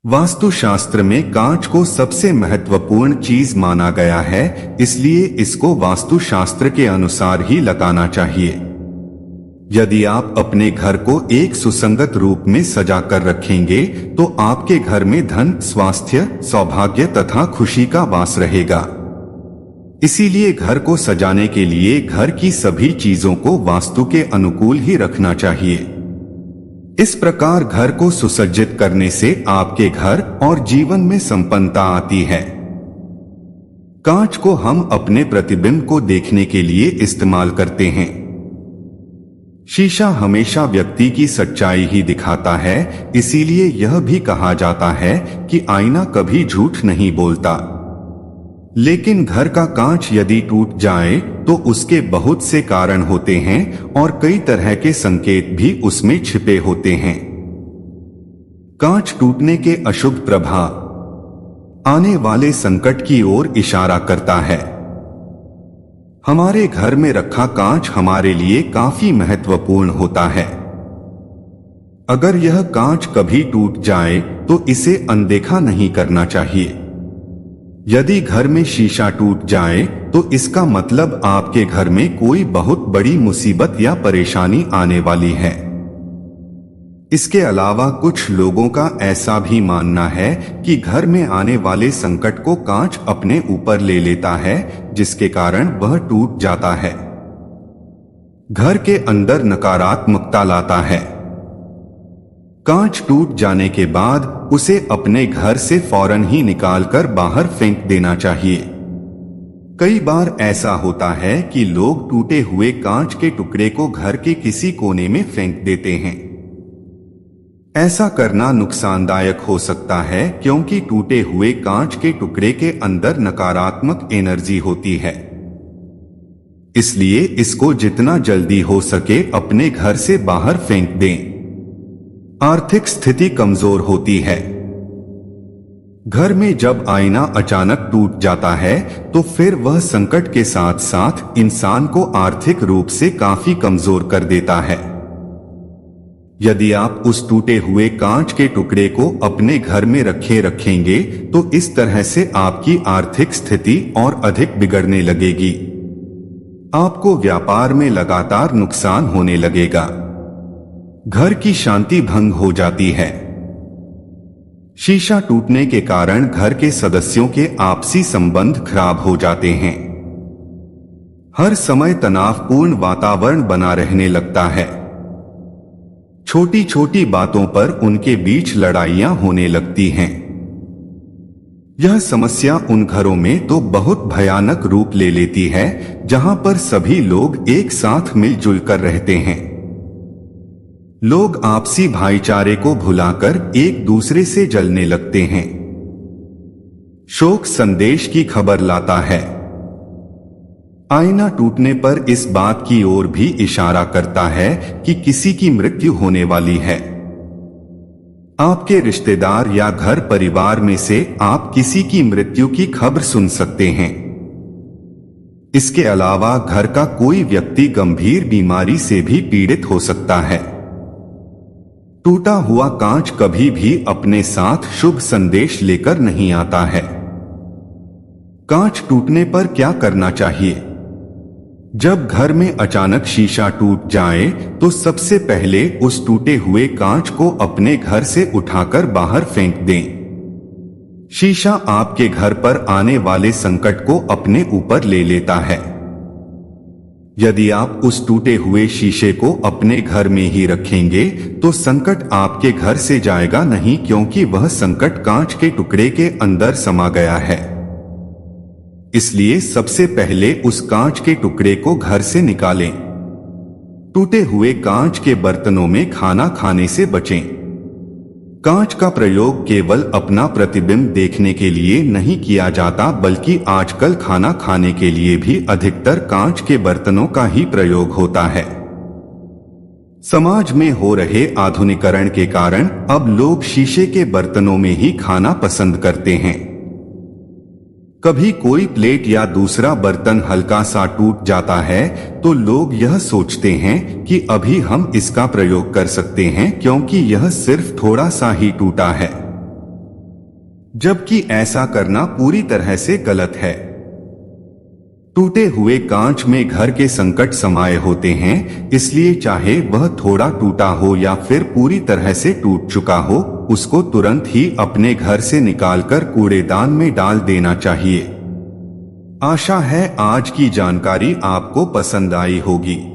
वास्तुशास्त्र में कांच को सबसे महत्वपूर्ण चीज माना गया है, इसलिए इसको वास्तुशास्त्र के अनुसार ही लगाना चाहिए। यदि आप अपने घर को एक सुसंगत रूप में सजा कर रखेंगे तो आपके घर में धन, स्वास्थ्य, सौभाग्य तथा खुशी का वास रहेगा। इसीलिए घर को सजाने के लिए घर की सभी चीजों को वास्तु के अनुकूल ही रखना चाहिए। इस प्रकार घर को सुसज्जित करने से आपके घर और जीवन में संपन्नता आती है। कांच को हम अपने प्रतिबिंब को देखने के लिए इस्तेमाल करते हैं। शीशा हमेशा व्यक्ति की सच्चाई ही दिखाता है, इसीलिए यह भी कहा जाता है कि आईना कभी झूठ नहीं बोलता। लेकिन घर का कांच यदि टूट जाए तो उसके बहुत से कारण होते हैं और कई तरह के संकेत भी उसमें छिपे होते हैं। कांच टूटने के अशुभ प्रभाव आने वाले संकट की ओर इशारा करता है। हमारे घर में रखा कांच हमारे लिए काफी महत्वपूर्ण होता है। अगर यह कांच कभी टूट जाए तो इसे अनदेखा नहीं करना चाहिए। यदि घर में शीशा टूट जाए तो इसका मतलब आपके घर में कोई बहुत बड़ी मुसीबत या परेशानी आने वाली है। इसके अलावा कुछ लोगों का ऐसा भी मानना है कि घर में आने वाले संकट को कांच अपने ऊपर ले लेता है, जिसके कारण वह टूट जाता है। घर के अंदर नकारात्मकता लाता है। कांच टूट जाने के बाद उसे अपने घर से फौरन ही निकालकर बाहर फेंक देना चाहिए। कई बार ऐसा होता है कि लोग टूटे हुए कांच के टुकड़े को घर के किसी कोने में फेंक देते हैं। ऐसा करना नुकसानदायक हो सकता है, क्योंकि टूटे हुए कांच के टुकड़े के अंदर नकारात्मक एनर्जी होती है। इसलिए इसको जितना जल्दी हो सके अपने घर से बाहर फेंक दें। आर्थिक स्थिति कमजोर होती है। घर में जब आईना अचानक टूट जाता है तो फिर वह संकट के साथ साथ इंसान को आर्थिक रूप से काफी कमजोर कर देता है। यदि आप उस टूटे हुए कांच के टुकड़े को अपने घर में रखेंगे तो इस तरह से आपकी आर्थिक स्थिति और अधिक बिगड़ने लगेगी। आपको व्यापार में लगातार नुकसान होने लगेगा। घर की शांति भंग हो जाती है। शीशा टूटने के कारण घर के सदस्यों के आपसी संबंध खराब हो जाते हैं। हर समय तनावपूर्ण वातावरण बना रहने लगता है। छोटी छोटी बातों पर उनके बीच लड़ाइयां होने लगती हैं। यह समस्या उन घरों में तो बहुत भयानक रूप ले लेती है जहां पर सभी लोग एक साथ मिलजुल कर रहते हैं। लोग आपसी भाईचारे को भुलाकर एक दूसरे से जलने लगते हैं। शोक संदेश की खबर लाता है। आईना टूटने पर इस बात की ओर भी इशारा करता है कि किसी की मृत्यु होने वाली है। आपके रिश्तेदार या घर परिवार में से आप किसी की मृत्यु की खबर सुन सकते हैं। इसके अलावा घर का कोई व्यक्ति गंभीर बीमारी से भी पीड़ित हो सकता है। टूटा हुआ कांच कभी भी अपने साथ शुभ संदेश लेकर नहीं आता है। कांच टूटने पर क्या करना चाहिए? जब घर में अचानक शीशा टूट जाए तो सबसे पहले उस टूटे हुए कांच को अपने घर से उठाकर बाहर फेंक दें। शीशा आपके घर पर आने वाले संकट को अपने ऊपर ले लेता है। यदि आप उस टूटे हुए शीशे को अपने घर में ही रखेंगे तो संकट आपके घर से जाएगा नहीं, क्योंकि वह संकट कांच के टुकड़े के अंदर समा गया है। इसलिए सबसे पहले उस कांच के टुकड़े को घर से निकालें। टूटे हुए कांच के बर्तनों में खाना खाने से बचें। कांच का प्रयोग केवल अपना प्रतिबिंब देखने के लिए नहीं किया जाता, बल्कि आजकल खाना खाने के लिए भी अधिकतर कांच के बर्तनों का ही प्रयोग होता है। समाज में हो रहे आधुनिकीकरण के कारण अब लोग शीशे के बर्तनों में ही खाना पसंद करते हैं। कभी कोई प्लेट या दूसरा बर्तन हल्का सा टूट जाता है तो लोग यह सोचते हैं कि अभी हम इसका प्रयोग कर सकते हैं, क्योंकि यह सिर्फ थोड़ा सा ही टूटा है। जबकि ऐसा करना पूरी तरह से गलत है। टूटे हुए कांच में घर के संकट समाये होते हैं, इसलिए चाहे वह थोड़ा टूटा हो या फिर पूरी तरह से टूट चुका हो, उसको तुरंत ही अपने घर से निकालकर कूड़ेदान में डाल देना चाहिए। आशा है आज की जानकारी आपको पसंद आई होगी।